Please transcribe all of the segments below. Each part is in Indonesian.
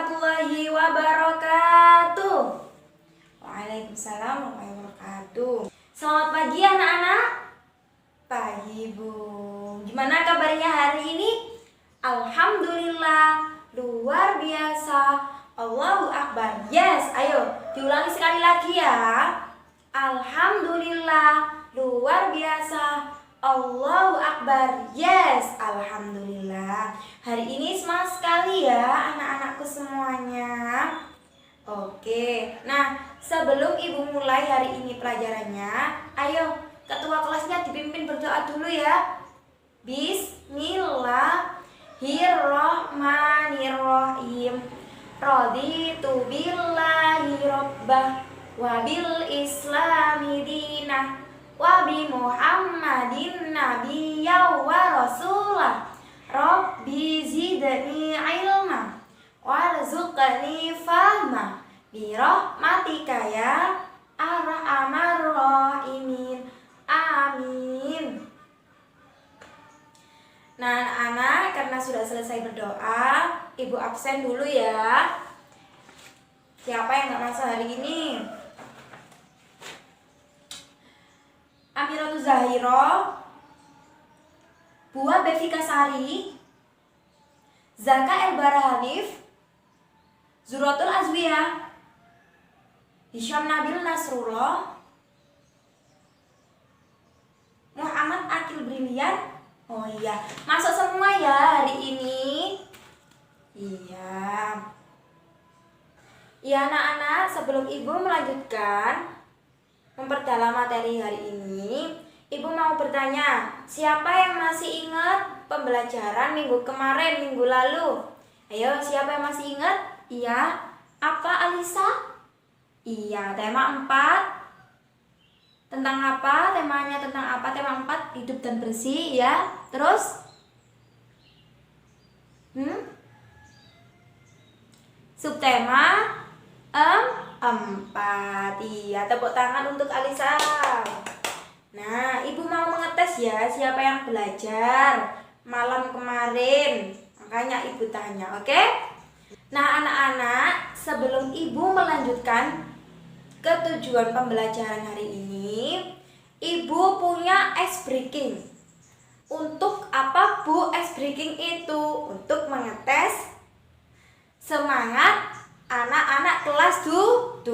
warahmatullahi wabarakatuh. Waalaikumsalam warahmatullahi wabarakatuh. Selamat pagi anak-anak. Pagi Bu. Gimana kabarnya hari ini? Alhamdulillah, luar biasa. Allahu Akbar. Yes, ayo diulangi sekali lagi ya. Alhamdulillah, luar biasa. Allahu Akbar. Yes, alhamdulillah. Hari ini semangat sekali ya anak-anakku semuanya. Oke. Nah, sebelum Ibu mulai hari ini pelajarannya, ayo ketua kelasnya dipimpin berdoa dulu ya. Bismillahirrahmanirrahim. Raditu billahi rabbah wa bil islami dinah wa bi Muhammadin nabiyya wa rasulah. Rabbi zidni ilma warzuqni fahma bi rahmatika ya arhamar rahimin. Amin. Nah anak-anak, karena sudah selesai berdoa, Ibu absen dulu ya. Siapa yang gak masuk hari ini? Amiratul Zahiro, Buah Bevika Sari, Zaka Elbara Hanif, Zuratul Azwiyah, Hisham Nabil Nasrullah, Muhammad Akil Brilian. Oh iya, masuk semua ya hari ini. Iya. Ya anak-anak, sebelum Ibu melanjutkan memperdalam materi hari ini, Ibu mau bertanya, siapa yang masih ingat pembelajaran minggu kemarin, minggu lalu? Ayo, siapa yang masih ingat? Iya. Apa Alisa? Iya, tema 4. Tentang apa? Temanya tentang apa? Tema 4, hidup dan bersih ya. Terus? Subtema 4. Iya, tepuk tangan untuk Alisa. Nah, Ibu mau mengetes ya siapa yang belajar malam kemarin. Makanya Ibu tanya, oke? Nah, anak-anak, sebelum Ibu melanjutkan ke tujuan pembelajaran hari ini, Ibu punya ice breaking. Untuk apa Bu ice breaking itu? Untuk mengetes semangat anak-anak kelas 2.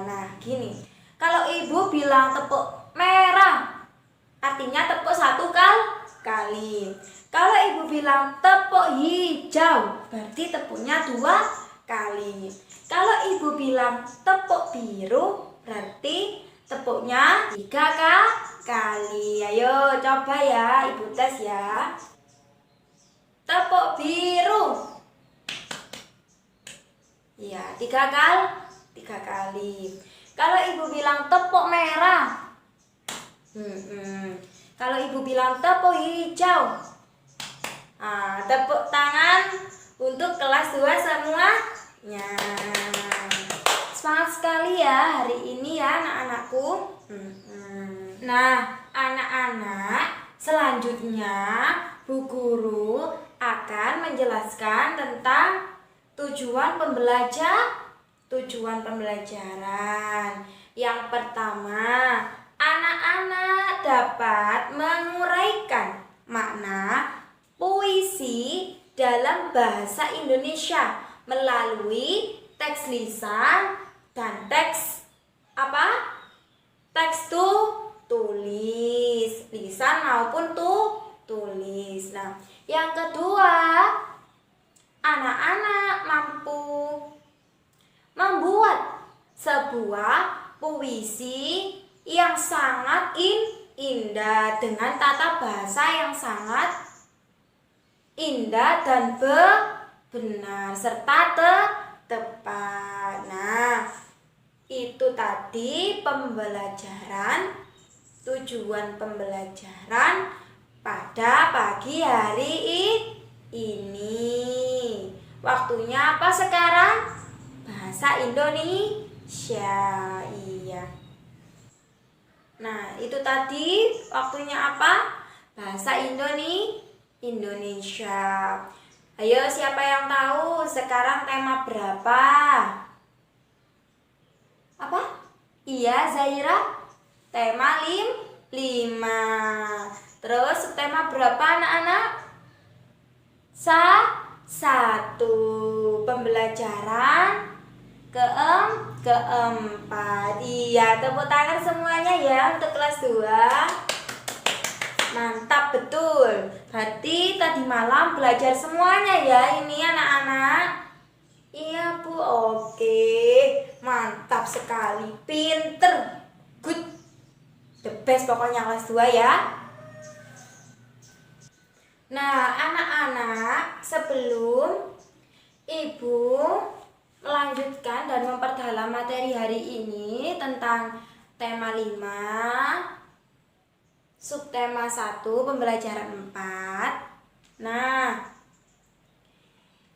Nah, gini. Kalau Ibu bilang tepuk merah, artinya tepuk 1 kali. Kalau Ibu bilang tepuk hijau, berarti tepuknya 2 kali. Kalau Ibu bilang tepuk biru, berarti tepuknya 3 kali. Ayo coba ya, Ibu tes ya. Tepuk biru. Iya, 3 kali. Kalau Ibu bilang tepuk merah, kalau Ibu bilang tepuk hijau, tepuk tangan untuk kelas 2 semuanya. Semangat sekali ya hari ini ya anak-anakku. Nah anak-anak, selanjutnya Bu Guru akan menjelaskan tentang tujuan pembelajaran. Yang pertama, anak-anak dapat menguraikan makna puisi dalam bahasa Indonesia melalui teks lisan dan teks tulis, lisan maupun tulis. Nah, yang kedua, anak-anak mampu membuat sebuah puisi yang sangat indah dengan tata bahasa yang sangat indah dan benar serta tepat. Nah, itu tadi tujuan pembelajaran pada pagi hari ini. Waktunya apa sekarang? Bahasa Indonesia. Iya. Nah, itu tadi waktunya apa? Bahasa Indonesia. Ayo, siapa yang tahu sekarang tema berapa? Apa? Iya, Zaira. Tema 5. Terus tema berapa anak-anak? 1. Pembelajaran keempat. Iya, tepuk tangan semuanya ya untuk kelas 2. Mantap, betul. Berarti tadi malam belajar semuanya ya ini anak-anak. Iya Bu, oke. Mantap sekali, pinter, good, the best pokoknya kelas 2 ya. Nah anak-anak, sebelum Ibu melanjutkan dan memperdalam materi hari ini tentang tema 5, subtema 1, pembelajaran 4. Nah,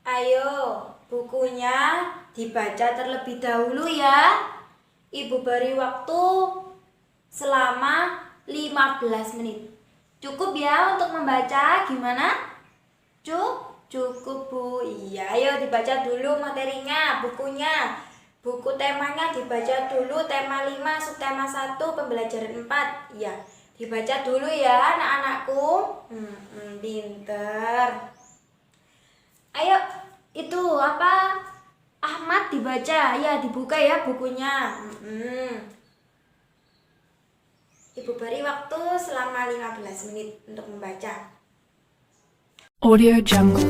ayo bukunya dibaca terlebih dahulu ya. Ibu beri waktu selama 15 menit. Cukup ya untuk membaca, gimana? Cukup Bu. Iya, ayo dibaca dulu materinya, bukunya. Buku temanya dibaca dulu, tema 5, subtema 1, pembelajaran 4. Iya, dibaca dulu ya anak-anakku. Pinter. Ayo, itu apa? Ahmad dibaca, ya dibuka ya bukunya. Ibu beri waktu selama 15 menit untuk membaca. Audio Jungle.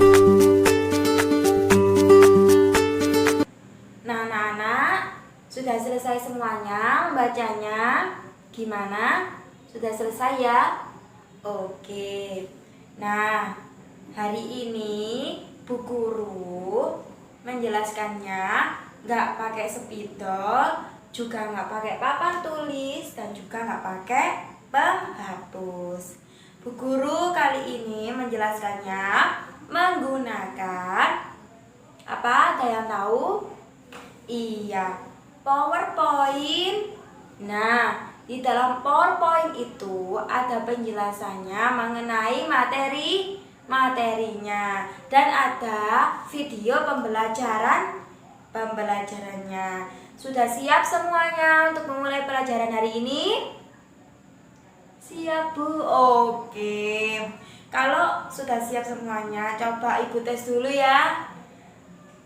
Nah, anak-anak, sudah selesai semuanya membacanya? Gimana? Sudah selesai ya? Oke. Nah, hari ini Bu Guru menjelaskannya nggak pakai spidol, juga nggak pakai papan tulis, dan juga nggak pakai penghapus. Bu Guru kali ini menjelaskannya menggunakan apa? Ada yang tahu? Iya, PowerPoint. Nah, di dalam PowerPoint itu ada penjelasannya mengenai materinya dan ada video pembelajarannya. Sudah siap semuanya untuk memulai pelajaran hari ini? Siap Bu? Oke. Kalau sudah siap semuanya, coba Ibu tes dulu ya.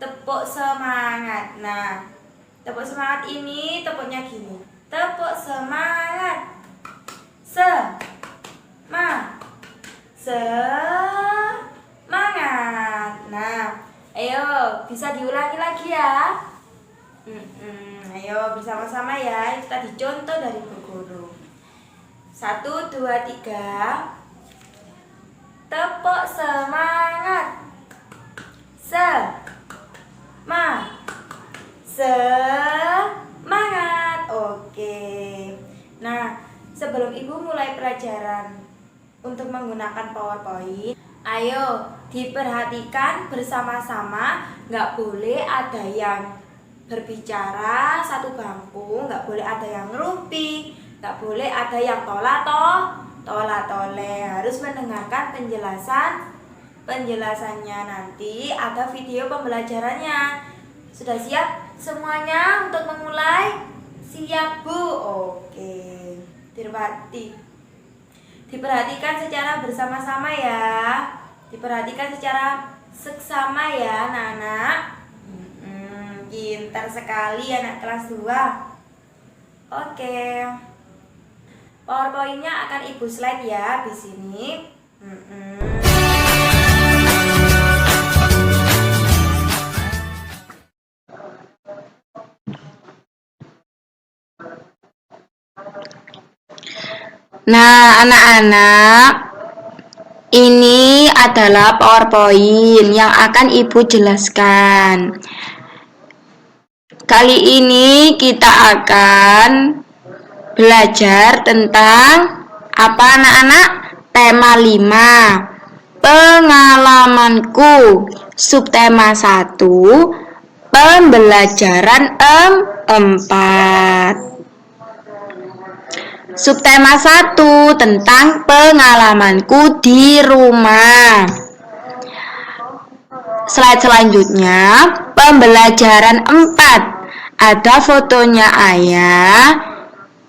Tepuk semangat. Nah, tepuk semangat ini tepuknya gini. Tepuk semangat. Semangat. Nah, ayo bisa diulangi lagi ya. Ayo bersama-sama ya. Itu tadi contoh dari Bu Guru. 1, 2, 3. Tepuk semangat. Semangat. Oke. Nah, sebelum Ibu mulai pelajaran untuk menggunakan PowerPoint, ayo diperhatikan bersama-sama. Nggak boleh ada yang berbicara satu bangku, nggak boleh ada yang ngerumpi, nggak boleh ada yang tola-tole. Harus mendengarkan penjelasannya. Nanti ada video pembelajarannya. Sudah siap semuanya untuk memulai? Siap Bu? Oke. Diperhatikan secara bersama-sama ya. Diperhatikan secara seksama ya anak-anak. Pintar sekali anak kelas 2. Oke. PowerPoint-nya akan Ibu slide ya di sini. Nah, anak-anak, ini adalah PowerPoint yang akan Ibu jelaskan. Kali ini kita akan belajar tentang apa anak-anak? Tema 5, pengalamanku. Subtema 1, pembelajaran 4. Subtema 1 tentang pengalamanku di rumah. Slide selanjutnya, pembelajaran 4. Ada fotonya ayah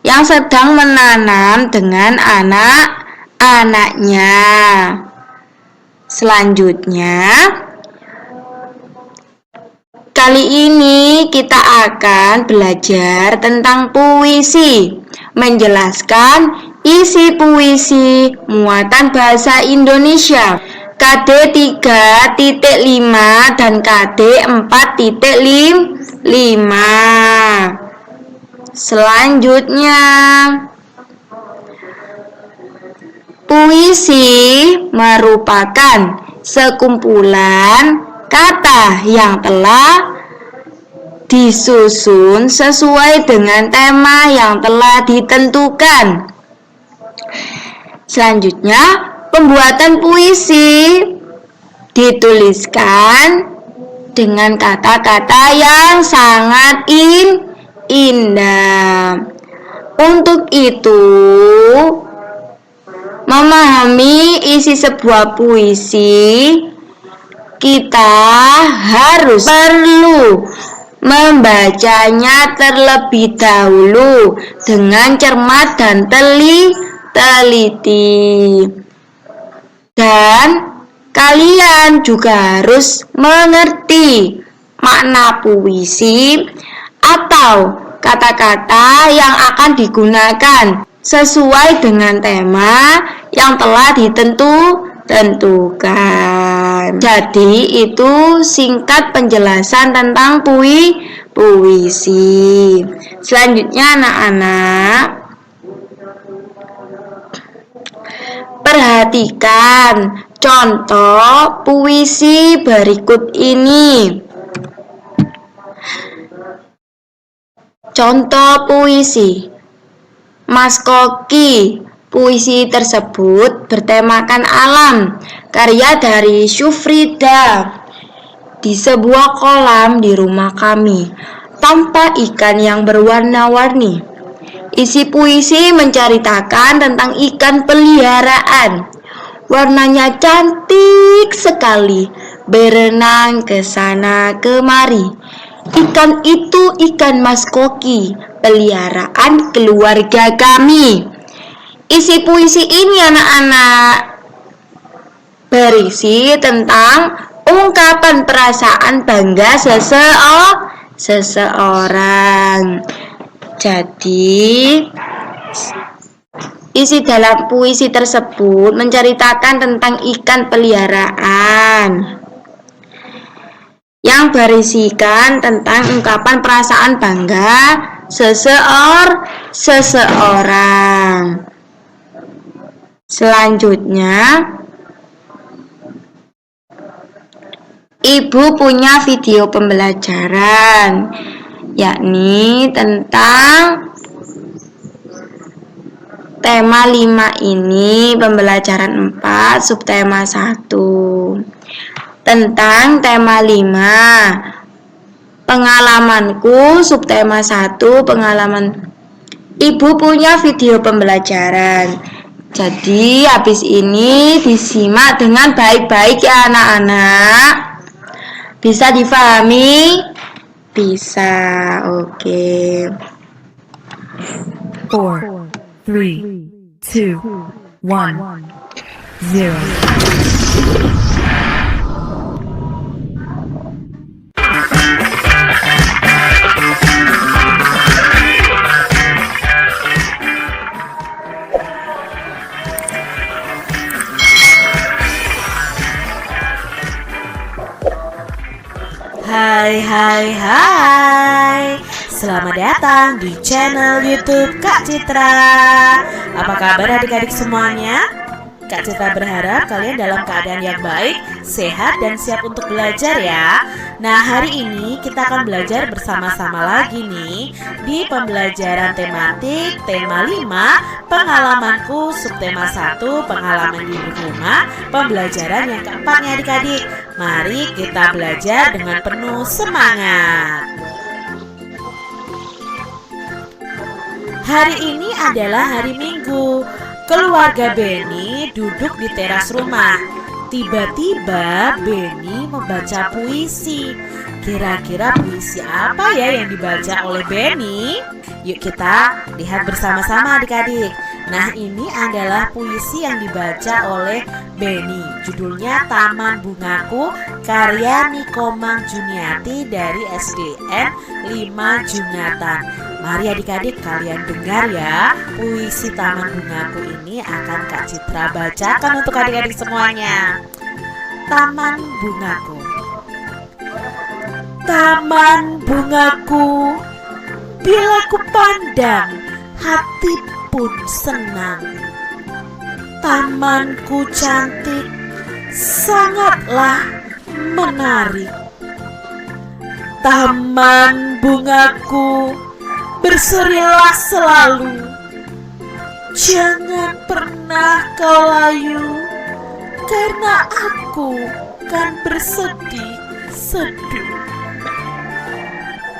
yang sedang menanam dengan anak-anaknya. Selanjutnya, kali ini kita akan belajar tentang puisi, menjelaskan isi puisi muatan bahasa Indonesia KD 3.5 dan KD 4.5. Selanjutnya, puisi merupakan sekumpulan kata yang telah disusun sesuai dengan tema yang telah ditentukan. Selanjutnya, pembuatan puisi dituliskan dengan kata-kata yang sangat indah. Untuk itu, memahami isi sebuah puisi, kita perlu membacanya terlebih dahulu dengan cermat dan teliti. Dan kalian juga harus mengerti makna puisi atau kata-kata yang akan digunakan sesuai dengan tema yang telah ditentukan. Jadi itu singkat penjelasan tentang puisi. Selanjutnya anak-anak, perhatikan contoh puisi berikut ini. Contoh puisi Mas Koki. Puisi tersebut bertemakan alam, karya dari Syufrida. Di sebuah kolam di rumah kami, tampak ikan yang berwarna-warni. Isi puisi menceritakan tentang ikan peliharaan. Warnanya cantik sekali, berenang ke sana kemari. Ikan itu ikan Mas Koki, peliharaan keluarga kami. Isi puisi ini anak-anak berisi tentang ungkapan perasaan bangga seseorang. Jadi, isi dalam puisi tersebut menceritakan tentang ikan peliharaan yang berisikan tentang ungkapan perasaan bangga seseorang. Selanjutnya, Ibu punya video pembelajaran, yakni tentang tema 5 ini, pembelajaran 4, subtema 1. Tentang tema 5, pengalamanku, subtema 1, pengalaman. Ibu punya video pembelajaran. Jadi habis ini disimak dengan baik-baik ya anak-anak. Bisa difahami? Bisa, oke. 4, 3, 2, 1, 0. Hai, selamat datang di channel YouTube Kak Citra. Apa kabar adik-adik semuanya? Kak Citra berharap kalian dalam keadaan yang baik, sehat, dan siap untuk belajar ya. Nah, hari ini kita akan belajar bersama-sama lagi nih di pembelajaran tematik tema 5, pengalamanku, subtema 1, pengalaman di rumah, pembelajaran yang keempat nih adik-adik. Mari kita belajar dengan penuh semangat. Hari ini adalah hari Minggu. Keluarga Benny duduk di teras rumah. Tiba-tiba Benny membaca puisi. Kira-kira puisi apa ya yang dibaca oleh Benny? Yuk kita lihat bersama-sama adik-adik. Nah, ini adalah puisi yang dibaca oleh Benny. Judulnya Taman Bungaku, karya Nikomang Juniati dari SDN 5 Jungatan. Mari adik-adik kalian dengar ya. Puisi Taman Bungaku ini akan Kak Citra bacakan untuk adik-adik semuanya. Taman Bungaku. Taman bungaku, bila ku pandang, hati pun senang. Tamanku cantik, sangatlah menarik. Taman bungaku, berserilah selalu. Jangan pernah kau layu, karena aku kan bersedih-seduh.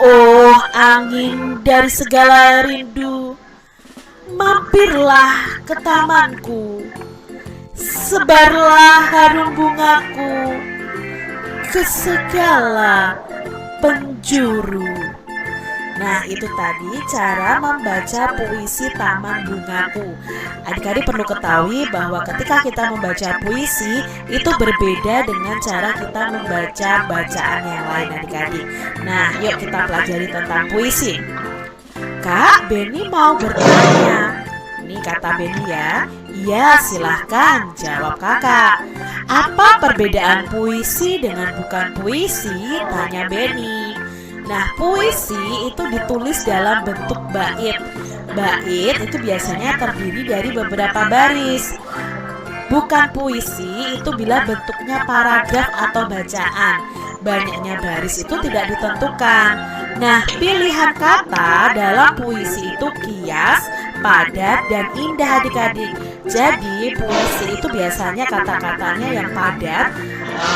Oh angin dari segala rindu, mampirlah ke tamanku. Sebarlah harum bungaku ke segala penjuru. Nah, itu tadi cara membaca puisi Taman Bungaku. Adik-adik perlu ketahui bahwa ketika kita membaca puisi itu berbeda dengan cara kita membaca bacaan yang lain adik-adik. Nah, yuk kita pelajari tentang puisi. Kak, Benny mau bertanya. Ini kata Benny ya. Iya, silahkan jawab kakak. Apa perbedaan puisi dengan bukan puisi? Tanya Benny. Nah, puisi itu ditulis dalam bentuk bait. Bait itu biasanya terdiri dari beberapa baris. Bukan puisi itu bila bentuknya paragraf atau bacaan. Banyaknya baris itu tidak ditentukan. Nah, pilihan kata dalam puisi itu kias, padat, dan indah adik-adik. Jadi puisi itu biasanya kata-katanya yang padat,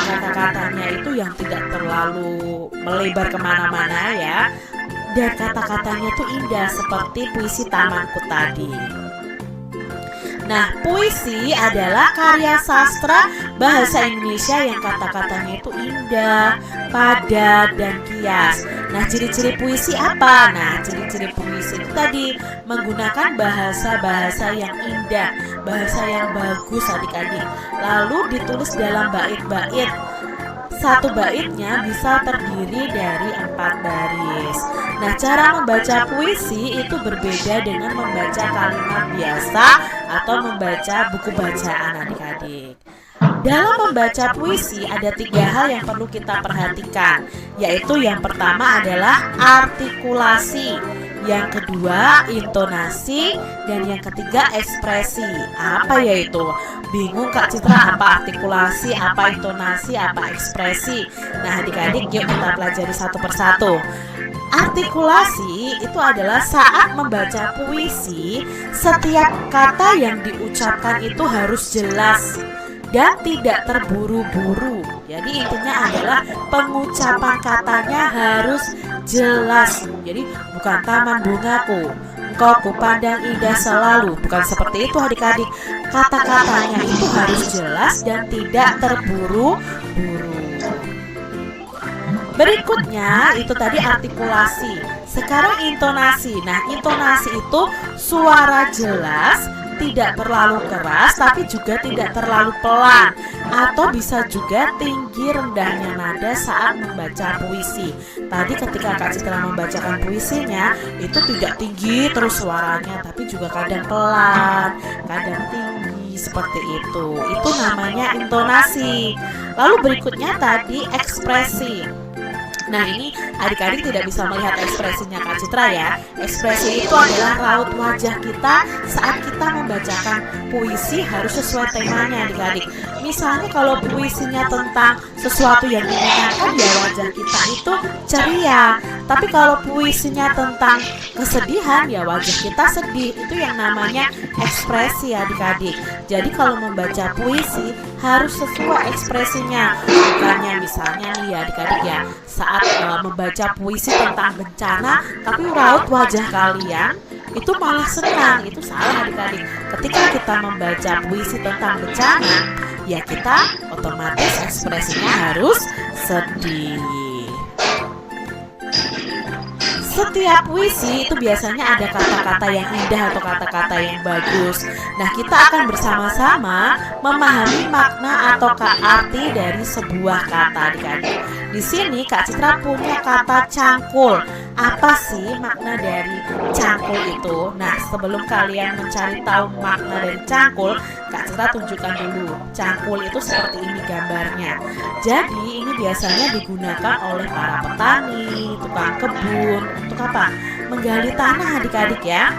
kata-katanya itu yang tidak terlalu melebar kemana-mana ya, dan kata-katanya itu indah seperti puisi Tamanku tadi. Nah, puisi adalah karya sastra bahasa Indonesia yang kata-katanya itu indah, padat, dan kias. Nah, ciri-ciri puisi apa? Nah, ciri-ciri puisi itu tadi menggunakan bahasa-bahasa yang indah, bahasa yang bagus adik-adik. Lalu ditulis dalam bait-bait. Satu baitnya bisa terdiri dari 4 baris. Nah, cara membaca puisi itu berbeda dengan membaca kalimat biasa atau membaca buku bacaan adik-adik. Dalam membaca puisi ada 3 hal yang perlu kita perhatikan, yaitu yang pertama adalah artikulasi, yang kedua intonasi, dan yang ketiga ekspresi. Apa yaitu? Bingung Kak Citra apa artikulasi, apa intonasi, apa ekspresi? Nah adik-adik yuk kita pelajari satu persatu. Artikulasi itu adalah saat membaca puisi, setiap kata yang diucapkan itu harus jelas dan tidak terburu-buru. Jadi intinya adalah pengucapan katanya harus jelas. Jadi bukan taman bungaku, engkau kupandang indah selalu. Bukan seperti itu adik-adik. Kata-katanya itu harus jelas dan tidak terburu-buru. Berikutnya itu tadi artikulasi. Sekarang intonasi. Nah, intonasi itu suara jelas, tidak terlalu keras tapi juga tidak terlalu pelan, atau bisa juga tinggi rendahnya nada saat membaca puisi. Tadi ketika Kak Citra membacakan puisinya itu tidak tinggi terus suaranya, tapi juga kadang pelan, kadang tinggi seperti itu. Itu namanya intonasi. Lalu berikutnya tadi ekspresi. Nah ini adik-adik tidak bisa melihat ekspresinya Kak Citra ya. Ekspresi itu adalah raut wajah kita saat kita membacakan puisi, harus sesuai temanya adik-adik. Misalnya kalau puisinya tentang sesuatu yang menyenangkan ya wajah kita itu ceria. Tapi kalau puisinya tentang kesedihan ya wajah kita sedih. Itu yang namanya ekspresi adik-adik. Jadi kalau membaca puisi harus sesuai ekspresinya. Bukannya misalnya nih ya adik-adik ya, saat membaca puisi tentang bencana tapi raut wajah kalian itu malah senang. Itu salah adik-adik. Ketika kita membaca puisi tentang bencana ya kita otomatis ekspresinya harus sedih. Setiap puisi itu biasanya ada kata-kata yang indah atau kata-kata yang bagus. Nah, kita akan bersama-sama memahami makna atau arti dari sebuah kata adik-adik. Di sini Kak Citra punya kata cangkul. Apa sih makna dari cangkul itu? Nah, sebelum kalian mencari tahu makna dari cangkul, Kak Citra tunjukkan dulu. Cangkul itu seperti ini gambarnya. Jadi ini biasanya digunakan oleh para petani, tukang kebun. Untuk apa? Menggali tanah adik-adik ya.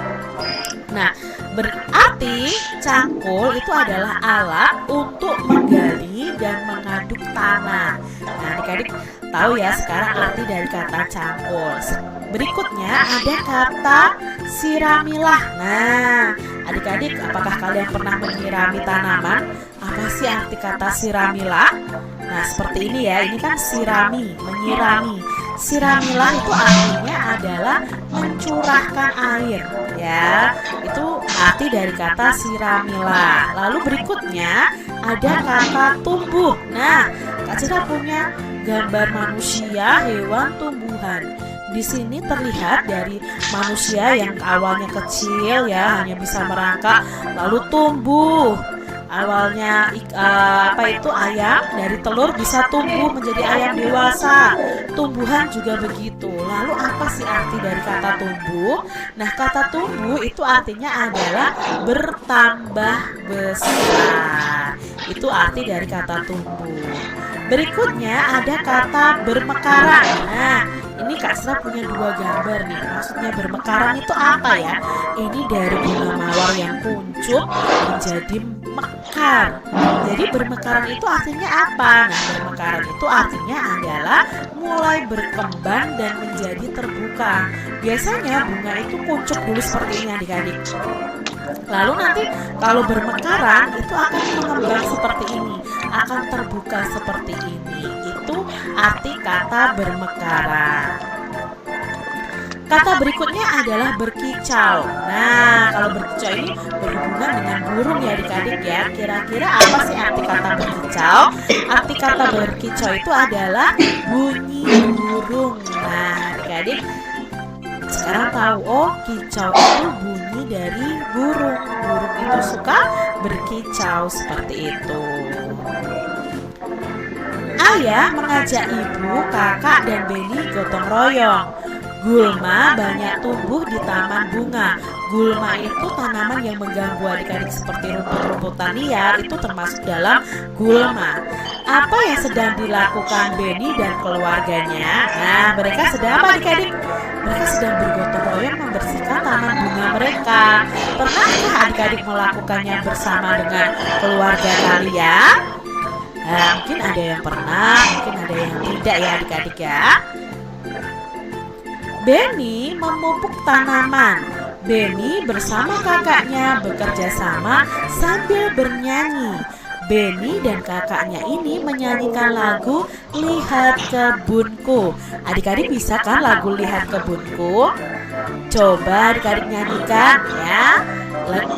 Nah, berarti cangkul itu adalah alat untuk menggali dan mengaduk tanah. Nah, adik-adik tahu ya sekarang arti dari kata cangkul. Berikutnya ada kata siramilah. Nah, adik-adik apakah kalian pernah menyirami tanaman? Apa sih arti kata siramilah? Nah, seperti ini ya, ini kan sirami, menyirami. Siramilah itu artinya adalah mencurahkan air ya. Itu arti dari kata siramilah. Lalu berikutnya ada kata tumbuh. Nah, Kak Citra punya gambar manusia, hewan, tumbuhan. Di sini terlihat dari manusia yang awalnya kecil ya, hanya bisa merangkak, lalu tumbuh. Awalnya ayam, dari telur bisa tumbuh menjadi ayam dewasa. Tumbuhan juga begitu. Lalu apa sih arti dari kata tumbuh? Nah, kata tumbuh itu artinya adalah bertambah besar. Itu arti dari kata tumbuh. Berikutnya ada kata bermekaran. Nah, ini Kak Citra punya dua gambar nih. Maksudnya bermekaran itu apa ya? Ini dari bunga mawar yang kuncup menjadi mekar. Jadi bermekaran itu artinya apa? Nah, bermekaran itu artinya adalah mulai berkembang dan menjadi terbuka. Biasanya bunga itu kuncup dulu seperti ini adik-adik. Lalu nanti kalau bermekaran itu akan mengembang seperti ini, akan terbuka seperti ini. Itu arti kata bermekaran. Kata berikutnya adalah berkicau. Nah, kalau berkicau ini berhubungan dengan burung ya adik-adik ya. Kira-kira apa sih arti kata berkicau? Arti kata berkicau itu adalah bunyi burung. Nah, adik-adik sekarang tahu, oh kicau itu bunyi dari burung. Burung itu suka berkicau seperti itu. Ayah mengajak ibu, kakak, dan Beni gotong royong. Gulma banyak tumbuh di taman bunga. Gulma itu tanaman yang mengganggu adik-adik seperti rumput-rumputan liar, itu termasuk dalam gulma. Apa yang sedang dilakukan Beni dan keluarganya? Nah, mereka sedang apa adik-adik? Mereka sedang bergotong royong membersihkan taman bunga mereka. Pernahkah adik-adik melakukannya bersama dengan keluarga kalian? Nah, mungkin ada yang pernah, mungkin ada yang tidak ya adik-adik ya. Beni memupuk tanaman. Beni bersama kakaknya bekerja sama sambil bernyanyi. Beni dan kakaknya ini menyanyikan lagu Lihat Kebunku. Adik-adik bisa kan lagu Lihat Kebunku? Coba adik-adik nyanyikan ya.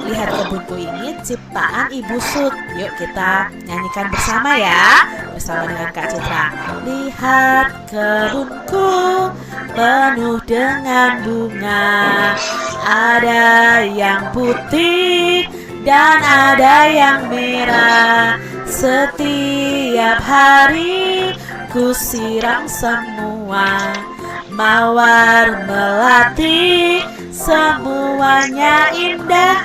Lihat Kebunku ini ciptaan Ibu Sud. Yuk kita nyanyikan bersama ya, bersama dengan Kak Citra. Lihat kebunku penuh dengan bunga, ada yang putih dan ada yang merah. Setiap hari ku siram semua, mawar melati semuanya indah.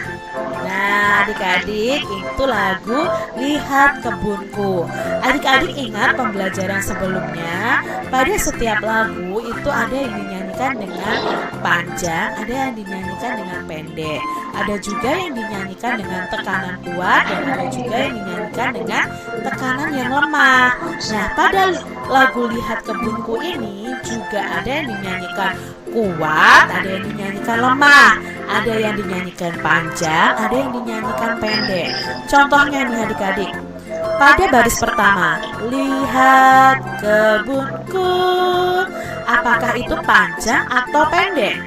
Nah adik-adik, itu lagu Lihat Kebunku. Adik-adik ingat pembelajaran sebelumnya, pada setiap lagu itu ada yang dinyanyikan dengan panjang, ada yang dinyanyikan dengan pendek, ada juga yang dinyanyikan dengan tekanan kuat, dan ada juga yang dinyanyikan dengan tekanan yang lemah. Nah pada lagu Lihat Kebunku ini juga ada yang dinyanyikan kuat, ada yang dinyanyikan lemah, ada yang dinyanyikan panjang, ada yang dinyanyikan pendek. Contohnya nih adik-adik, pada baris pertama, lihat kebunku, apakah itu panjang atau pendek?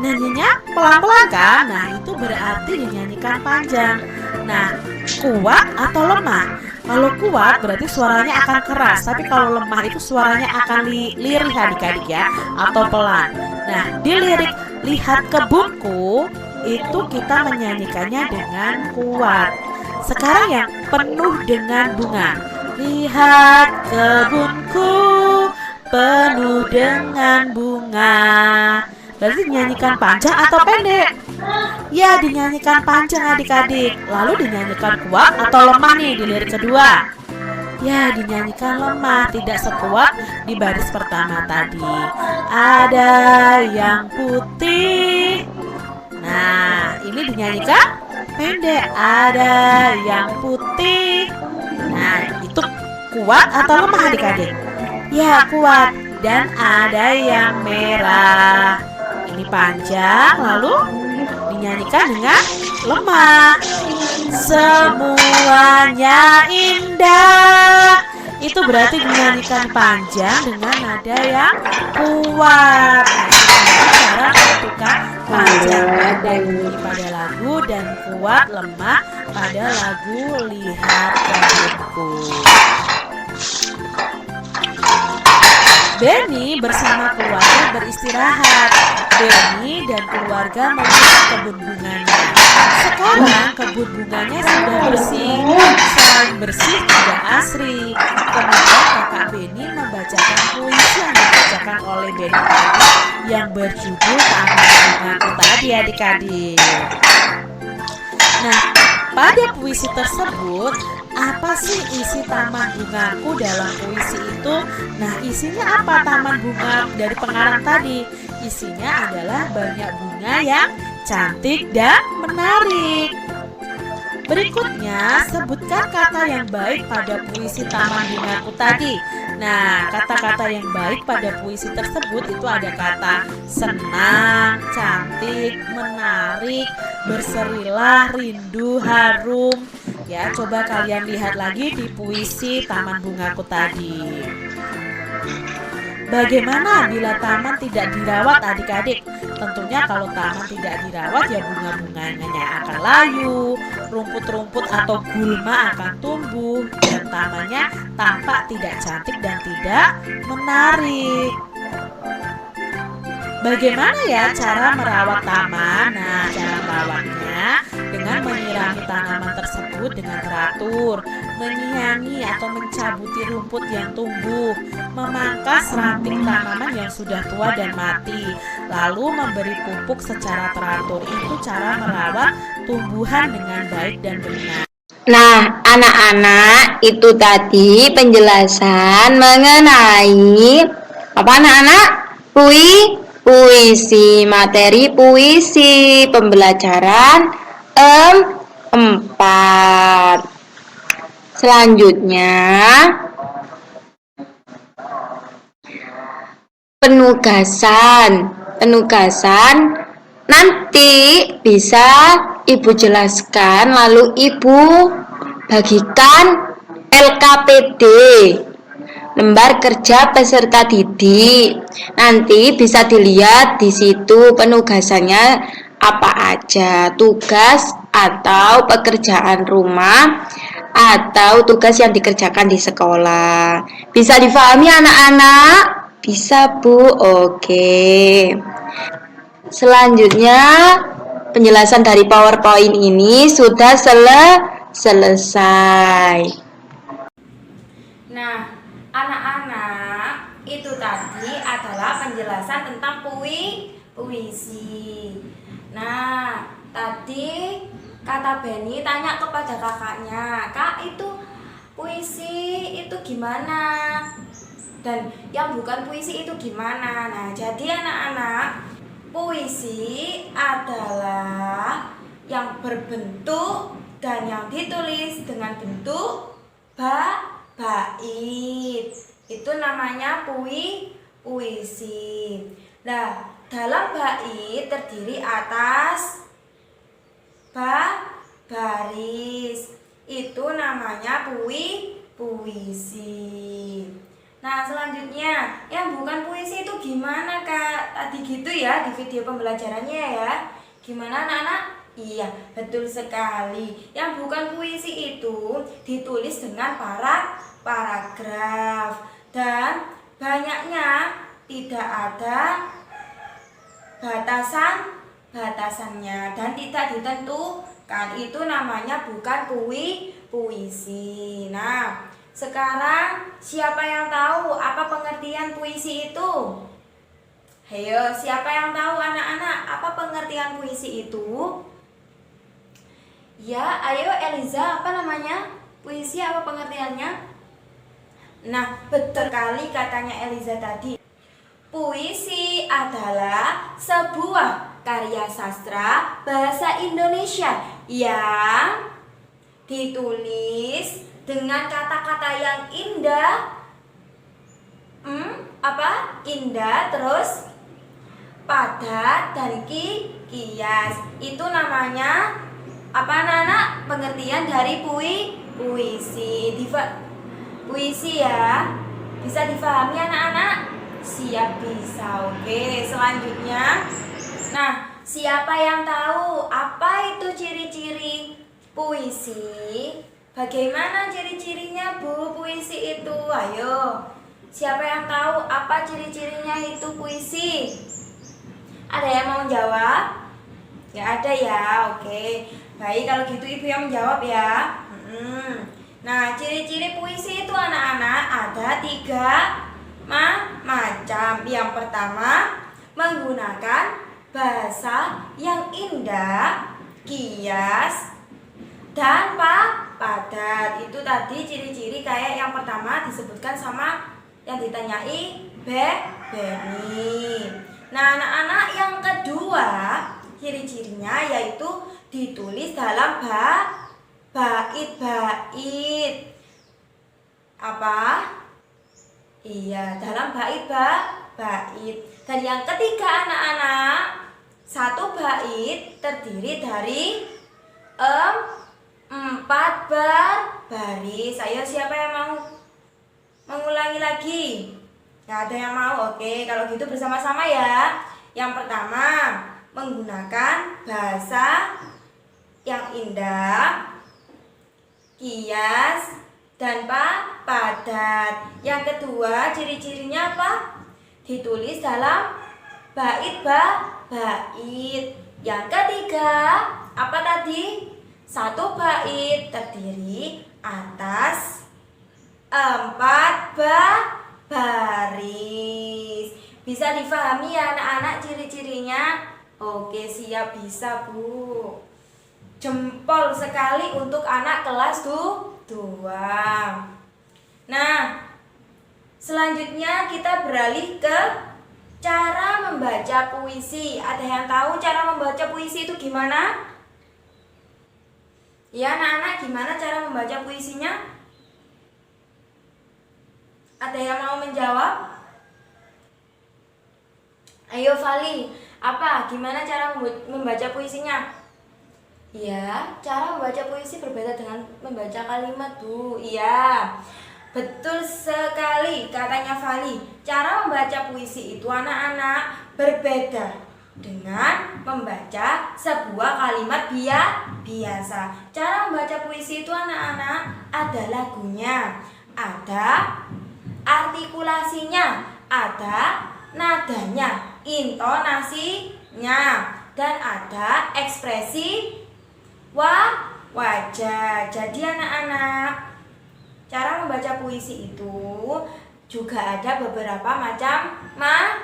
Nyanyinya pelan-pelan kan? Nah itu berarti dinyanyikan panjang. Nah, kuat atau lemah? Kalau kuat berarti suaranya akan keras, tapi kalau lemah itu suaranya akan lirih adik-adik ya, atau pelan. Nah, di lirik lihat kebunku itu kita menyanyikannya dengan kuat. Sekarang yang penuh dengan bunga. Lihat kebunku penuh dengan bunga. Berarti dinyanyikan panjang atau pendek? Ya, dinyanyikan panjang adik-adik. Lalu dinyanyikan kuat atau lemah nih di lirik kedua? Ya, dinyanyikan lemah, tidak sekuat di baris pertama tadi. Ada yang putih. Nah, ini dinyanyikan pendek. Ada yang putih. Nah, itu kuat atau lemah adik-adik? Ya, kuat. Dan ada yang merah. Ini panjang, lalu dinyanyikan dengan lemah. Semuanya indah. Itu berarti dinyanyikan panjang dengan nada yang kuat. Cara menentukan panjang pada lagu dan kuat lemah pada lagu Lihat Kebunku. Benny bersama keluarga beristirahat. Benny dan keluarga melihat kebun bunganya. Sekarang kebun bunganya sudah bersih. Selain bersih juga asri. Kemudian kakak Benny membacakan puisi yang dibacakan oleh Benny tadi yang berjudul Taman Bungaku tadi adik-adik. Nah, pada puisi tersebut, apa sih isi Taman Bungaku dalam puisi itu? Nah, isinya apa Taman Bunga dari pengarang tadi? Isinya adalah banyak bunga yang cantik dan menarik. Berikutnya, sebutkan kata yang baik pada puisi Taman Bungaku tadi. Nah, kata-kata yang baik pada puisi tersebut itu ada kata senang, cantik, menarik, berserilah, rindu, harum. Ya, coba kalian lihat lagi di puisi Taman Bungaku tadi. Bagaimana bila taman tidak dirawat adik-adik? Tentunya kalau taman tidak dirawat ya bunga-bunganya akan layu, rumput-rumput atau gulma akan tumbuh, dan tamannya tampak tidak cantik dan tidak menarik. Bagaimana ya cara merawat taman? Nah, cara merawatnya dengan menyirami tanaman tersebut dengan teratur, menyiangi atau mencabuti rumput yang tumbuh, memangkas ranting tanaman yang sudah tua dan mati, lalu memberi pupuk secara teratur. Itu cara merawat tumbuhan dengan baik dan benar. Nah, anak-anak, itu tadi penjelasan mengenai apa anak-anak? Puisi, materi puisi, pembelajaran 4. Selanjutnya, penugasan nanti bisa Ibu jelaskan, lalu Ibu bagikan LKPD, lembar kerja peserta didik. Nanti bisa dilihat di situ penugasannya apa aja, tugas atau pekerjaan rumah atau tugas yang dikerjakan di sekolah. Bisa difahami anak-anak? Bisa, Bu. Oke. Selanjutnya, penjelasan dari PowerPoint ini sudah selesai. Nah, anak-anak, itu tadi adalah penjelasan tentang puisi. Nah, tadi kata Benny tanya kepada kakaknya, "Kak, itu puisi itu gimana? Dan yang bukan puisi itu gimana?" Nah, jadi anak-anak, puisi adalah yang berbentuk dan yang ditulis dengan bentuk bait. Itu namanya puisi. Nah, dalam bait terdiri atas baris. Itu namanya puisi. Nah, selanjutnya yang bukan puisi itu gimana, Kak? Tadi gitu ya di video pembelajarannya ya. Gimana anak-anak? Iya, betul sekali. Yang bukan puisi itu ditulis dengan paragraf dan banyaknya, tidak ada batasannya dan tidak ditentukan. Itu namanya bukan puisi. Nah, sekarang siapa yang tahu apa pengertian puisi itu? Ayo, siapa yang tahu anak-anak apa pengertian puisi itu? Ya, ayo Eliza, apa namanya? Puisi apa pengertiannya? Nah, betul sekali katanya Eliza tadi. Puisi adalah sebuah karya sastra bahasa Indonesia yang ditulis dengan kata-kata yang indah. Indah, terus padat dan kias. Itu namanya apa, anak-anak? Pengertian dari puisi. Puisi ya. Bisa difahami anak-anak? Siap, bisa. Oke, selanjutnya. Nah, siapa yang tahu apa itu ciri-ciri puisi? Bagaimana ciri-cirinya, Bu, puisi itu? Ayo. Siapa yang tahu apa ciri-cirinya itu puisi? Ada yang mau jawab? Ya ada ya, oke. Baik, kalau gitu Ibu yang menjawab ya. Nah, ciri-ciri puisi itu anak-anak ada 3 macam. Yang pertama, menggunakan bahasa yang indah, kias, dan padat. Itu tadi ciri-ciri kayak yang pertama disebutkan sama yang ditanyai Benny. Nah, anak-anak, yang kedua ciri-cirinya yaitu ditulis dalam bait-bait. Apa? Iya, dalam bait. Dan yang ketiga anak-anak, satu bait terdiri dari 4 baris. Ayo, siapa yang mau mengulangi lagi? Gak ada yang mau? Oke, kalau gitu bersama-sama ya. Yang pertama, menggunakan bahasa yang indah, kias, dan padat. Yang kedua, ciri-cirinya apa? Ditulis dalam bait. Yang ketiga, apa tadi? Satu bait terdiri atas 4 baris. Bisa difahami ya anak-anak ciri-cirinya? Oke, siap, bisa, Bu. Jempol sekali untuk anak kelas 2. Nah, selanjutnya kita beralih ke cara membaca puisi. Ada yang tahu cara membaca puisi itu gimana? Ya anak-anak, gimana cara membaca puisinya? Ada yang mau menjawab? Ayo Fali, gimana cara membaca puisinya? Iya, cara membaca puisi berbeda dengan membaca kalimat, Bu. Iya, betul sekali katanya Fali. Cara membaca puisi itu anak-anak berbeda dengan membaca sebuah kalimat biasa. Cara membaca puisi itu anak-anak ada lagunya, ada artikulasinya, ada nadanya, intonasinya, dan ada ekspresi wajah. Jadi anak-anak, cara membaca puisi itu juga ada beberapa macam. Nah,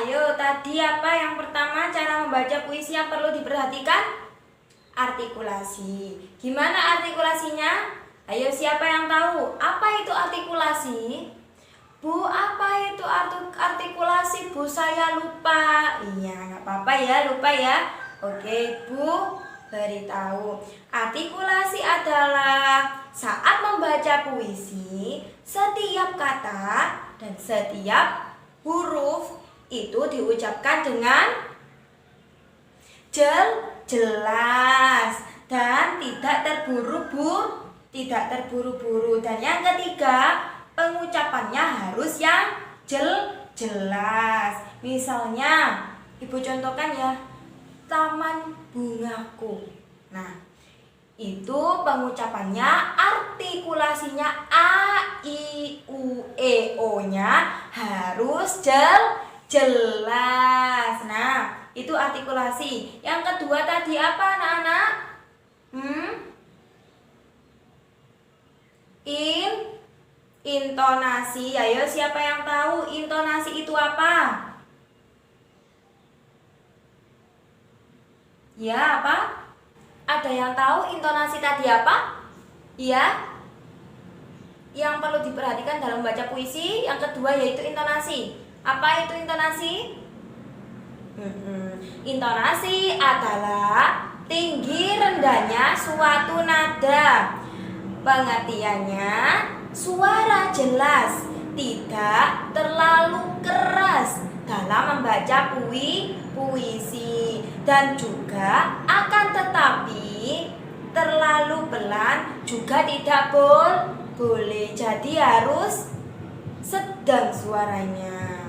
ayo tadi apa yang pertama cara membaca puisi yang perlu diperhatikan? Artikulasi. Gimana artikulasinya? Ayo, siapa yang tahu? Apa itu artikulasi? Bu, apa itu artikulasi? Bu, saya lupa. Iya, nggak apa-apa ya, lupa ya. Oke, Bu, beritahu. Artikulasi adalah saat membaca puisi, setiap kata dan setiap huruf itu diucapkan dengan jelas dan tidak terburu-buru. Dan yang ketiga, pengucapannya harus yang jelas. Misalnya, Ibu contohkan ya. taman bungaku. Nah, itu pengucapannya, artikulasinya A, I, U, E, O-nya harus jelas. Nah, itu artikulasi. Yang kedua tadi apa anak-anak? Intonasi. Ayo, siapa yang tahu intonasi itu apa? Ya, apa? Ada yang tahu intonasi tadi apa? Iya? Yang perlu diperhatikan dalam membaca puisi yang kedua yaitu intonasi. Apa itu intonasi? Intonasi adalah tinggi rendahnya suatu nada. Pengertiannya, suara jelas, tidak terlalu keras dalam membaca puisi, dan juga akan tetapi terlalu pelan juga tidak boleh. Jadi harus sedang suaranya,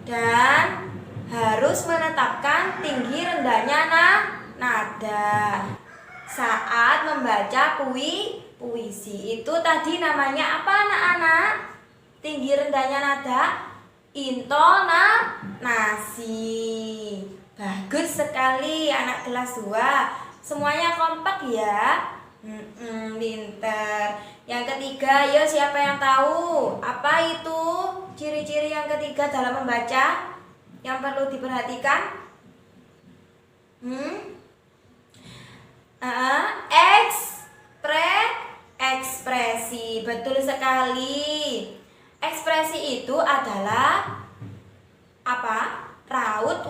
dan harus menetapkan tinggi rendahnya nada saat membaca puisi. Itu tadi namanya apa anak-anak? Tinggi rendahnya nada, intonasi. Bagus sekali anak kelas 2. Semuanya kompak ya. Pinter. Yang ketiga, yuk siapa yang tahu? Apa itu ciri-ciri yang ketiga dalam membaca yang perlu diperhatikan? Ekspresi. Betul sekali. Ekspresi itu adalah apa? Raut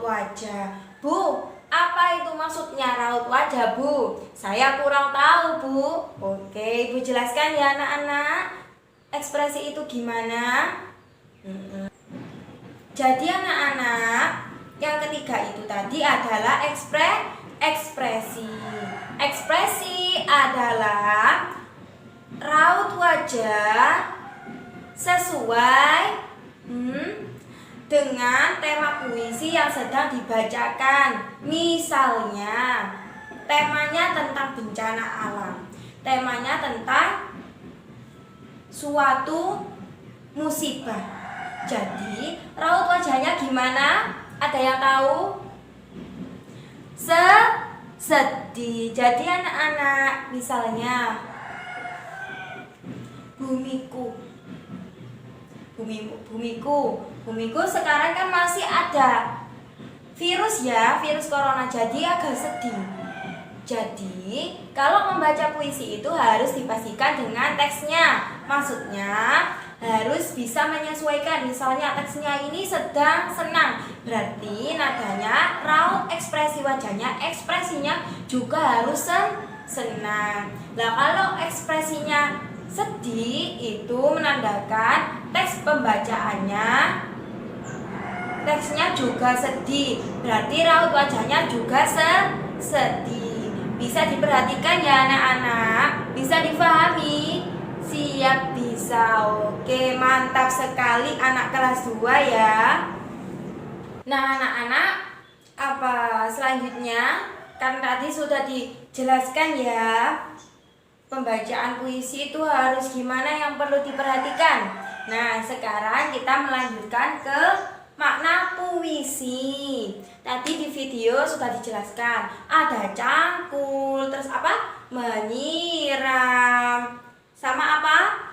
wajah. Bu, apa itu maksudnya raut wajah, Bu? Saya kurang tahu, Bu. Oke, Ibu jelaskan ya anak-anak. Ekspresi itu gimana? Jadi anak-anak, yang ketiga itu tadi adalah ekspresi. Ekspresi adalah raut wajah sesuai dengan tema puisi yang sedang dibacakan. Misalnya, temanya tentang bencana alam, temanya tentang suatu musibah. Jadi, raut wajahnya gimana? Ada yang tahu? Sedih. Jadi anak-anak, misalnya bumiku sekarang kan masih ada virus ya, virus corona, jadi agak sedih. Jadi kalau membaca puisi itu harus dipastikan dengan teksnya. Maksudnya harus bisa menyesuaikan. Misalnya teksnya ini sedang senang, berarti nadanya, raut ekspresi wajahnya, ekspresinya juga harus senang. Nah, kalau ekspresinya sedih, itu menandakan teks pembacaannya, teksnya juga sedih, berarti raut wajahnya juga sedih. Bisa diperhatikan ya anak-anak? Bisa difahami? Siap, bisa. Oke, mantap sekali anak kelas 2 ya. Nah anak-anak, apa selanjutnya? Kan tadi sudah dijelaskan ya, pembacaan puisi itu harus gimana yang perlu diperhatikan. Nah sekarang kita melanjutkan ke makna puisi. Tadi di video sudah dijelaskan, ada cangkul, terus apa? Menyiram, sama apa?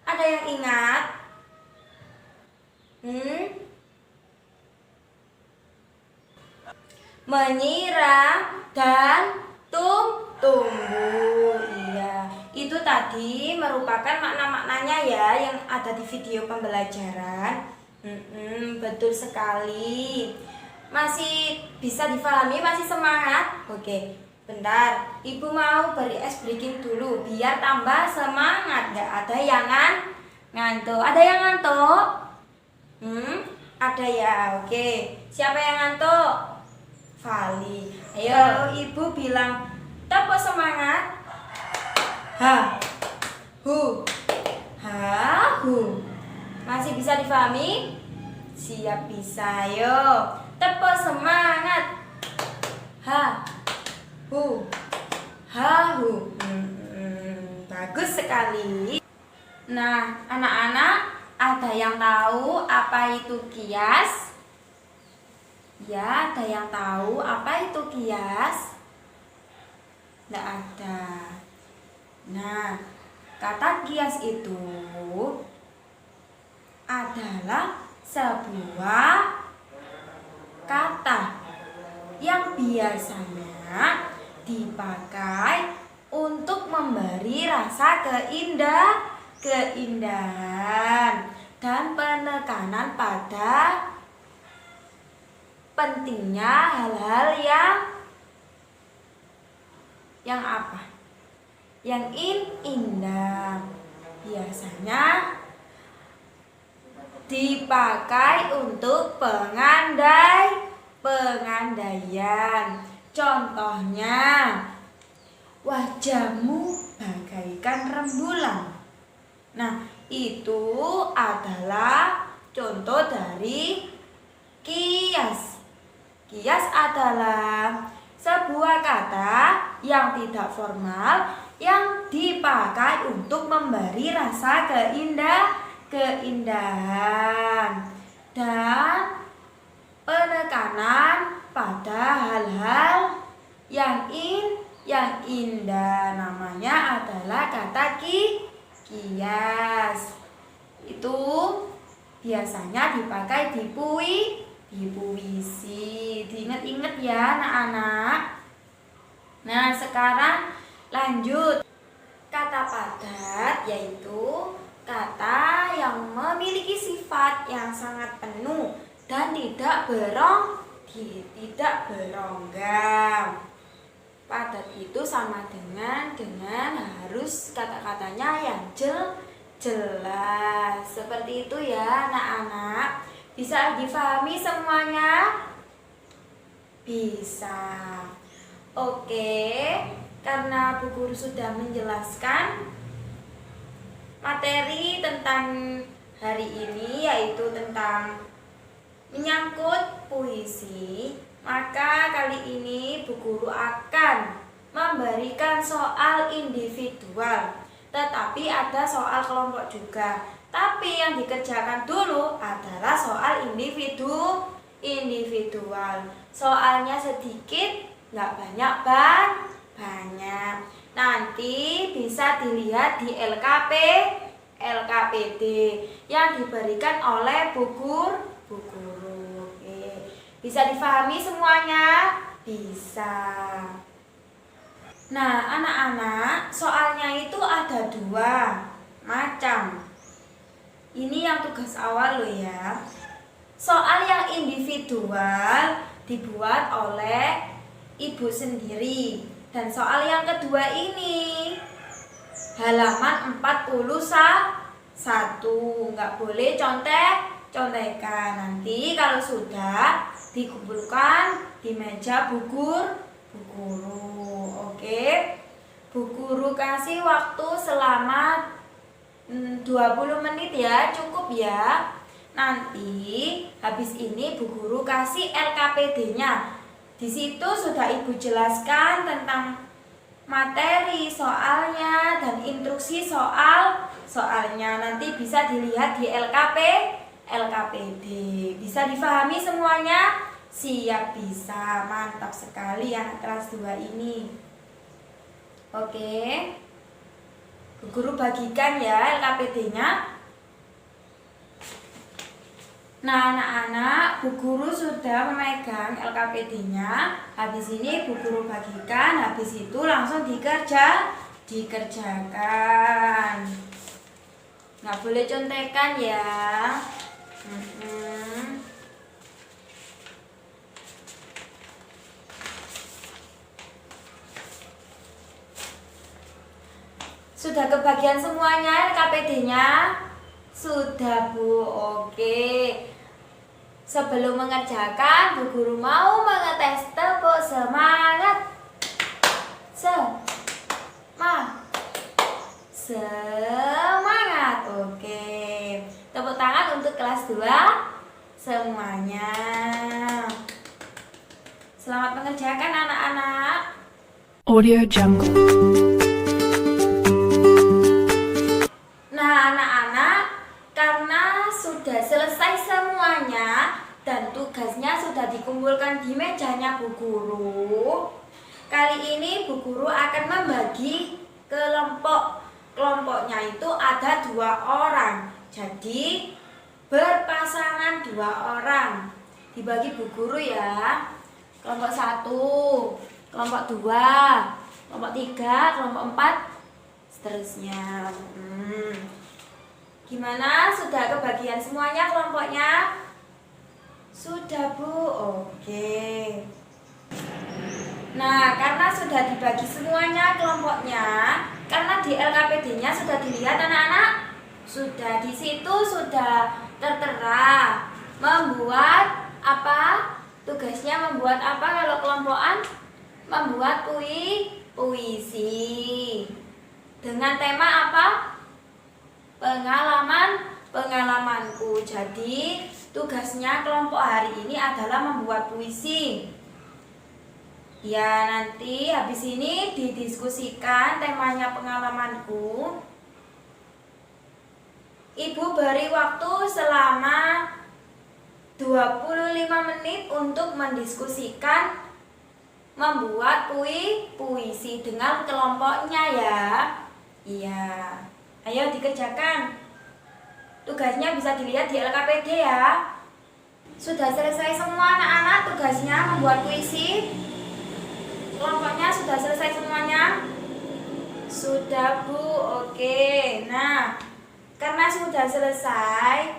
Ada yang ingat? Menyiram dan tumbuh. Iya, itu tadi merupakan makna-maknanya ya yang ada di video pembelajaran. Betul sekali. Masih bisa difahami? Masih semangat? Oke, bentar, Ibu mau beri es breaking dulu biar tambah semangat. Gak ada yang ngantuk. Ada yang ngantuk? Ada ya. Oke, siapa yang ngantuk? Vali. Ayo Ibu bilang tepuk semangat. Ha, hu, ha, hu. Masih bisa difahami? Siap, bisa. Ayo Tepuk semangat. Ha, hu, ha, hu. Bagus sekali. Nah, anak-anak, ada yang tahu apa itu kias? Ya, ada yang tahu apa itu kias? Tidak ada. Nah, kata kias itu adalah sebuah kata yang biasanya dipakai untuk memberi rasa keindahan dan penekanan pada pentingnya hal-hal yang apa? Yang indah. Biasanya dipakai untuk pengandaian. Contohnya, wajahmu bagaikan rembulan. Nah, itu adalah contoh dari kias. Kias adalah sebuah kata yang tidak formal yang dipakai untuk memberi rasa keindahan dan penekanan pada hal-hal yang indah. Namanya adalah kata kias. Itu biasanya dipakai di puisi. Diingat-ingat ya anak-anak. Nah, sekarang lanjut. Kata padat yaitu kata yang memiliki sifat yang sangat penuh dan tidak berongga. Padat itu sama dengan harus kata-katanya yang jelas. Seperti itu ya anak-anak. Bisa difahami semuanya? Bisa. Oke, karena Bu Guru sudah menjelaskan materi tentang hari ini, yaitu tentang menyangkut puisi, maka kali ini Bu Guru akan memberikan soal individual, tetapi ada soal kelompok juga. Tapi yang dikerjakan dulu adalah soal individual. Soalnya sedikit, nggak banyak. Nanti bisa dilihat di LKPD yang diberikan oleh Bu Guru. Oke. Bisa difahami semuanya? Bisa. Nah, anak-anak, soalnya itu ada 2 macam. Ini yang tugas awal loh ya. Soal yang individual dibuat oleh ibu sendiri. Dan soal yang kedua ini halaman 41. Nggak boleh contekan. Nanti kalau sudah dikumpulkan di meja Bu Guru. Oke. Bu Guru kasih waktu selama 20 menit ya, cukup ya. Nanti habis ini Bu Guru kasih LKPD-nya. Di situ sudah Ibu jelaskan tentang materi soalnya dan instruksi soalnya. Nanti bisa dilihat di LKPD. Bisa difahami semuanya? Siap, bisa. Mantap sekali anak kelas 2 ini. Oke. Bu Guru bagikan ya LKPD-nya. Nah anak-anak, Bu Guru sudah memegang LKPD-nya. Habis ini Bu Guru bagikan, habis itu langsung dikerjakan. Nggak boleh contekan ya. Sudah kebagian semuanya LKPD-nya? Sudah Bu, oke. Sebelum mengerjakan, Bu Guru mau mengetes. Tepuk semangat. Semangat. Oke. Tepuk tangan untuk kelas 2. semuanya. Selamat mengerjakan anak-anak. Audio Jungle. Nah anak-anak, karena sudah selesai semuanya dan tugasnya sudah dikumpulkan di mejanya Bu Guru, kali ini Bu Guru akan membagi kelompok. Kelompoknya itu ada 2 orang. Jadi berpasangan 2 orang. Dibagi Bu Guru ya. Kelompok 1, kelompok 2, kelompok 3, kelompok 4, seterusnya. Gimana? Sudah kebagian semuanya kelompoknya? Sudah Bu? Oke. Nah, karena sudah dibagi semuanya kelompoknya, karena di LKPD-nya sudah dilihat anak-anak, sudah di situ sudah tertera membuat apa? Tugasnya membuat apa kalau kelompokan? Membuat puisi. Dengan tema apa? Pengalamanku. Jadi, tugasnya kelompok hari ini adalah membuat puisi. Ya, nanti habis ini didiskusikan temanya pengalamanku. Ibu beri waktu selama 25 menit untuk mendiskusikan membuat puisi dengan kelompoknya ya. Iya. Ayo dikerjakan. Tugasnya bisa dilihat di LKPD ya. Sudah selesai semua anak-anak tugasnya membuat puisi? Kelompoknya sudah selesai semuanya? Sudah Bu, oke. Nah, karena sudah selesai,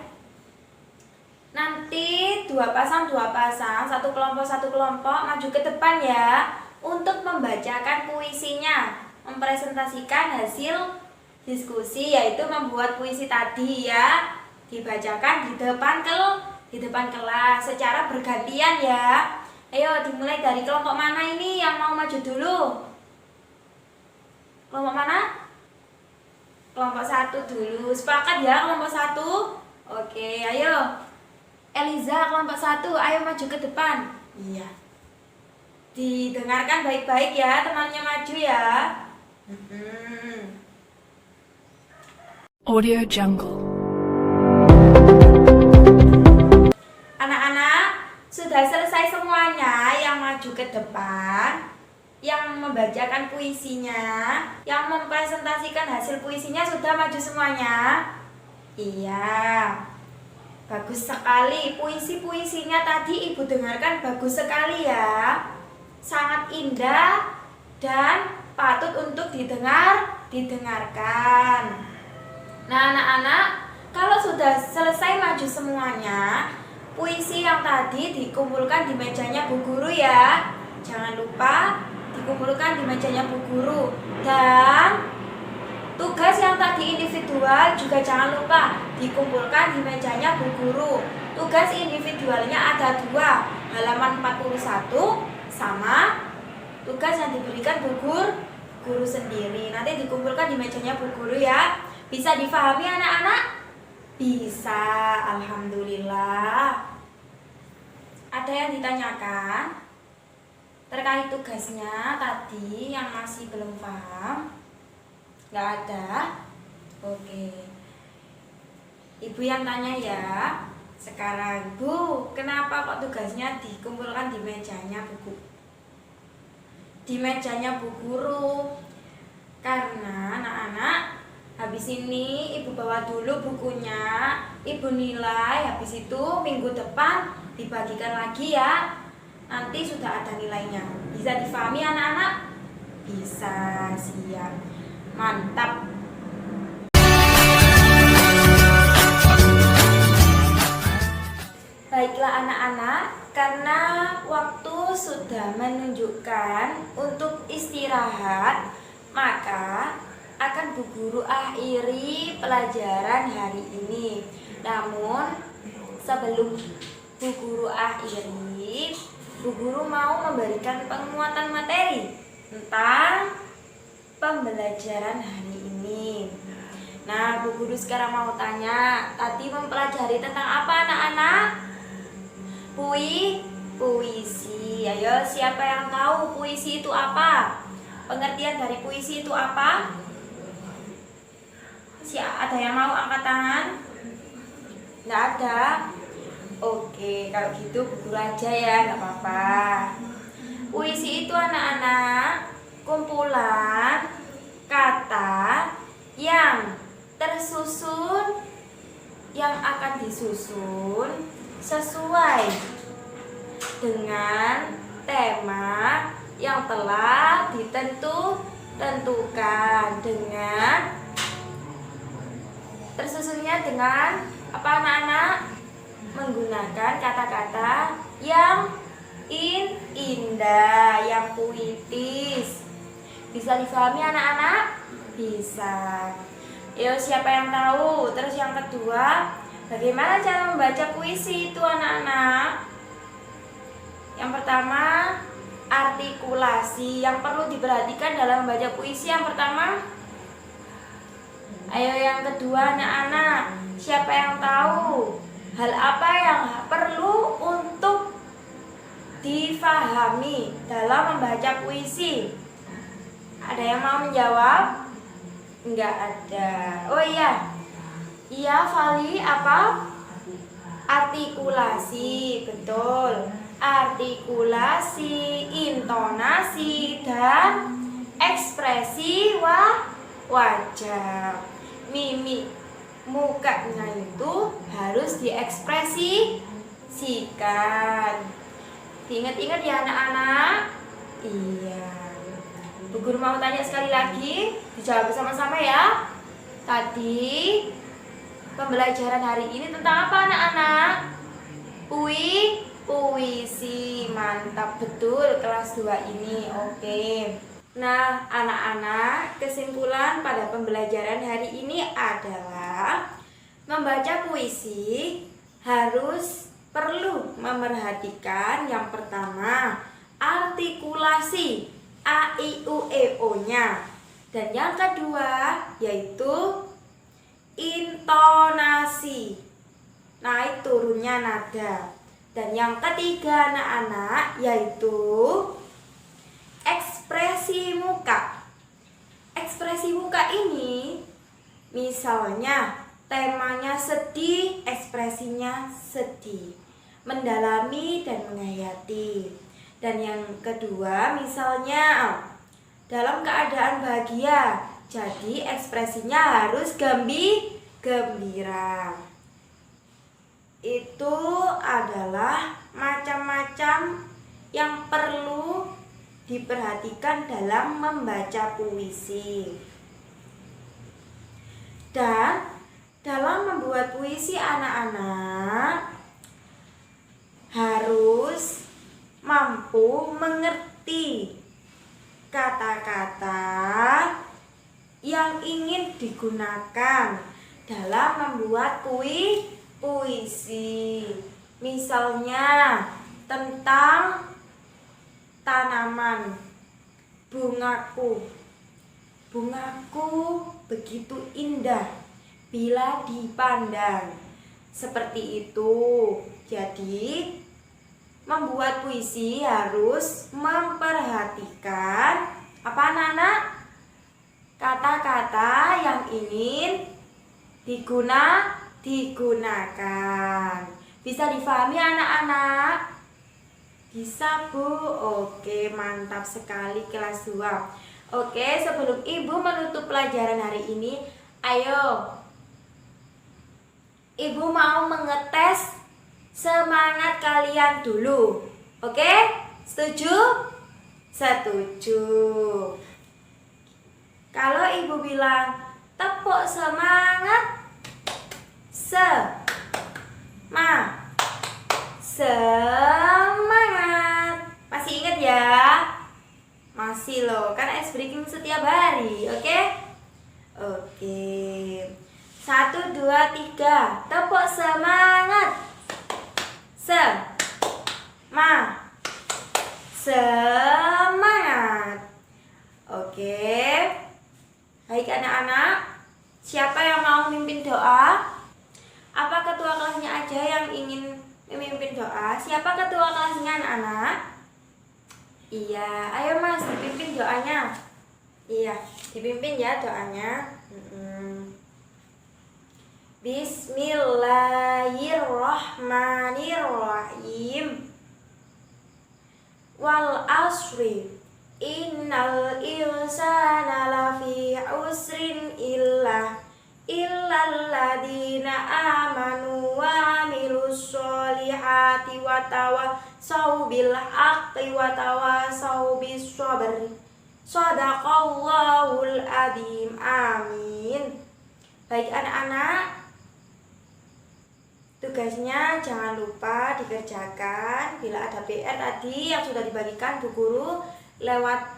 nanti 2 pasang, satu kelompok maju ke depan ya, untuk membacakan puisinya, mempresentasikan hasil diskusi, yaitu membuat puisi tadi ya, dibacakan di depan kelas secara bergantian ya. Ayo dimulai dari kelompok mana ini yang mau maju dulu? Kelompok mana? Kelompok 1 dulu. Sepakat ya kelompok 1? Oke, ayo. Eliza kelompok 1, ayo maju ke depan. Iya. Didengarkan baik-baik ya, temannya maju ya. Audio Jungle. Anak-anak, sudah selesai semuanya yang maju ke depan, yang membacakan puisinya, yang mempresentasikan hasil puisinya sudah maju semuanya? Iya. Bagus sekali, puisi-puisinya tadi Ibu dengarkan bagus sekali ya. Sangat indah dan patut untuk didengarkan. Nah anak-anak, kalau sudah selesai maju semuanya, puisi yang tadi dikumpulkan di mejanya Bu Guru ya. Jangan lupa dikumpulkan di mejanya Bu Guru. Dan tugas yang tadi individual juga jangan lupa dikumpulkan di mejanya Bu Guru. Tugas individualnya ada 2, halaman 41 sama tugas yang diberikan Bu Guru sendiri. Nanti dikumpulkan di mejanya Bu Guru ya. Bisa difahami anak-anak? Bisa, alhamdulillah. Ada yang ditanyakan terkait tugasnya tadi yang masih belum paham? Nggak ada? Oke. Ibu yang tanya ya. Sekarang Bu, kenapa kok tugasnya dikumpulkan di mejanya di mejanya Bu Guru? Karena anak-anak, habis ini Ibu bawa dulu bukunya, Ibu nilai, habis itu minggu depan dibagikan lagi ya. Nanti sudah ada nilainya. Bisa difahami anak-anak? Bisa, siap. Mantap. Baiklah anak-anak, karena waktu sudah menunjukkan untuk istirahat, maka akan Bu Guru akhiri pelajaran hari ini. Namun sebelum Bu Guru akhiri, Bu Guru mau memberikan penguatan materi tentang pembelajaran hari ini. Nah, Bu Guru sekarang mau tanya, tadi mempelajari tentang apa anak-anak? Puisi. Ayo, siapa yang tahu puisi itu apa? Pengertian dari puisi itu apa? Ada yang mau angkat tangan? Nggak ada? Oke, kalau gitu gugur aja ya, nggak apa-apa. Puisi itu anak-anak kumpulan kata yang tersusun, yang akan disusun sesuai dengan tema yang telah tentukan, dengan tersusunnya dengan apa anak-anak? Menggunakan kata-kata yang indah, yang puitis. Bisa difahami anak-anak? Bisa. Yo, siapa yang tahu? Terus yang kedua, bagaimana cara membaca puisi itu anak-anak? Yang pertama, artikulasi. Yang perlu diperhatikan dalam membaca puisi yang pertama. Ayo yang kedua anak-anak, siapa yang tahu? Hal apa yang perlu untuk difahami dalam membaca puisi? Ada yang mau menjawab? Enggak ada. Oh iya. Iya, Vali, apa? Artikulasi, betul. Artikulasi, intonasi, dan ekspresi wajah. Mimik mukanya itu harus diekspresikan. Diingat-ingat ya anak-anak. Iya. Bu Guru mau tanya sekali lagi, dijawab bersama-sama ya. Tadi pembelajaran hari ini tentang apa anak-anak? Puisi. Mantap betul kelas 2 ini. Oke. Nah, anak-anak, kesimpulan pada pembelajaran hari ini adalah membaca puisi perlu memerhatikan yang pertama artikulasi a, i, u, e, o-nya, dan yang kedua yaitu intonasi, naik turunnya nada, dan yang ketiga anak-anak yaitu ekspresi muka. Ekspresi muka ini misalnya temanya sedih, ekspresinya sedih, mendalami dan menghayati. Dan yang kedua misalnya dalam keadaan bahagia, jadi ekspresinya harus gembira. Itu adalah macam-macam yang perlu diperhatikan dalam membaca puisi. Dan dalam membuat puisi anak-anak harus mampu mengerti kata-kata yang ingin digunakan dalam membuat puisi. Misalnya tentang tanaman. Bungaku begitu indah bila dipandang. Seperti itu. Jadi membuat puisi harus memperhatikan apa anak-anak? Kata-kata yang ingin digunakan. Bisa difahami anak-anak? Bisa Bu? Oke, mantap sekali kelas 2. Oke, sebelum Ibu menutup pelajaran hari ini, ayo Ibu mau mengetes semangat kalian dulu. Oke? Setuju? Setuju. Kalau Ibu bilang tepuk semangat, semangat. Masih ingat ya? Masih loh, kan ice breaking setiap hari, oke? Oke. 1, 2, 3. Tepuk semangat. Semangat. Oke. Baik anak-anak, siapa yang mau mimpin doa? Apa ketua kelasnya aja yang ingin memimpin doa. Siapa ketua kelasnya anak-anak? Iya, ayo Mas, dipimpin doanya. Iya, dipimpin ya doanya. Bismillahirrahmanirrahim. Wal asri innal insana lafi usrin illalladzina amanu wa amilus solihati wa tawassaw bil haqqi wa tawassaw bis sabr. Shadaqallahul adzim. Amin. Baik anak-anak, tugasnya jangan lupa dikerjakan. Bila ada PR tadi yang sudah dibagikan Bu Guru lewat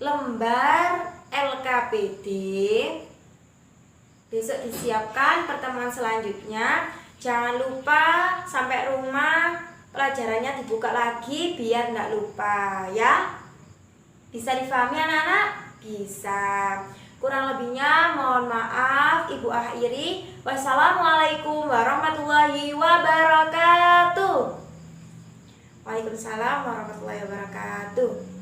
lembar LKPD, besok disiapkan pertemuan selanjutnya. Jangan lupa sampai rumah pelajarannya dibuka lagi biar enggak lupa ya. Bisa difahami anak-anak? Bisa. Kurang lebihnya mohon maaf Ibu akhiri. Wassalamualaikum warahmatullahi wabarakatuh. Waalaikumsalam warahmatullahi wabarakatuh.